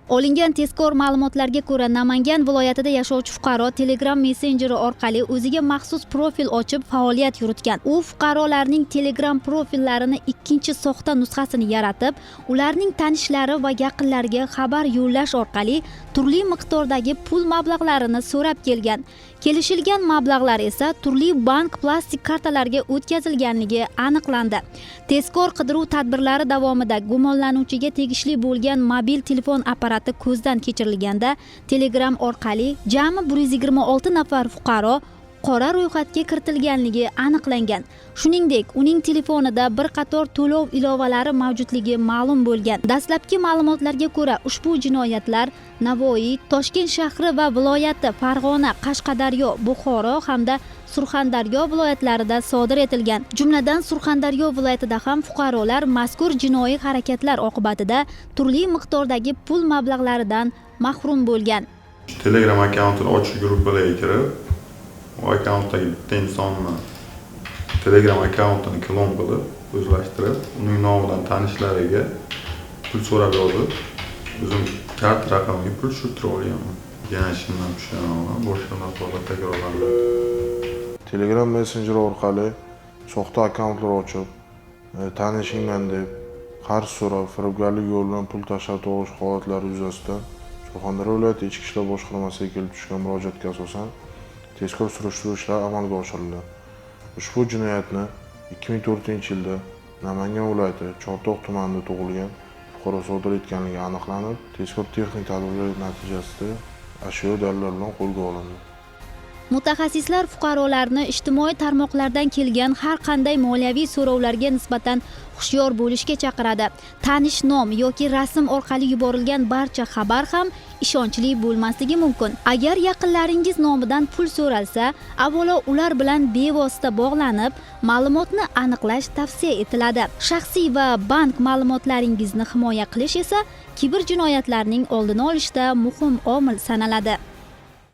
Olingan tezkor ma'lumotlarga ko'ra, Namangan viloyatida yashovchi fuqaro Telegram messenjeri orqali o'ziga maxsus profil ochib faoliyat yuritgan. U fuqarolarning Telegram profillarini ikkinchi soxta nusxasini yaratib, ularning tanishlari va yaqinlariga xabar yo'llash orqali turli miqdordagi pul mablag'larini so'rab kelgan. Kelishilgan mablag'lar esa turli bank plastik kartalariga o'tkazilganligi aniqlandi. Tezkor qidiruv tadbirlari davomida gumonlanuvchiga tegishli bo'lgan mobil telefon apparati ko'zdan kechirilganda, Telegram orqali jami 126 nafar fuqaro qora ro'yxatga kiritilganligi aniqlangan. Shuningdek, uning telefonida bir qator to'lov ilovalari mavjudligi ma'lum bo'lgan. Dastlabki ma'lumotlarga ko'ra, ushbu jinoyatlar Navoiy, Toshkent shahri va viloyati Farg'ona, Qashqadaryo, Buxoro hamda Surxondaryo viloyatlarida sodir etilgan. Jumladan, Surxondaryo viloyatida ham fuqarolar mazkur jinoiy harakatlar oqibatida turli miqdordagi pul mablag'laridan mahrum bo'lgan. Telegram akkauntini ochish guruhlariga kirib, o akkauntdagi bitta insonni Telegram akkauntini klon qilib, o'zlashtirib, uning nomidan tanishlariga pul so'rab yozib, o'zim kart raqamiga pul tushirib olganman. Yana ishimdan tushganman, boshqa narsalar takrorlanadi. Telegram messenjeri orqali soxta akkauntlar ochib, tanishingman deb qarz so'rab, firibgarlik yo'li bilan pul tashlab olish holatlari yuzasidan Surxondaryo viloyati Ichki ishlar boshqarmasiga kelib tushgan murojaatga asosan tezkor surishtiruv ishlari amalga oshirildi. Ushbu jinoyatni 2004-yilda Namangan viloyati Chortoq tumanida tug'ilgan fuqaro sodir etganligi aniqlanib, tezkor texnik tadbirlar natijasida ashyo dalillar bilan qo'lga olindi. Mutaxassislar fuqarolarni ijtimoiy tarmoqlardan kelgan har qanday moliyaviy so'rovlarga nisbatan hushyor bo'lishga chaqiradi. Tanish nom yoki rasm orqali yuborilgan barcha xabar ham ishonchli bo'lmasligi mumkin. Agar yaqinlaringiz nomidan pul so'ralsa, avvalo ular bilan bevosita bog'lanib, ma'lumotni aniqlash tavsiya etiladi. Shaxsiy va bank ma'lumotlaringizni himoya qilish esa kiber jinoyatlarning oldini olishda muhim omil sanaladi.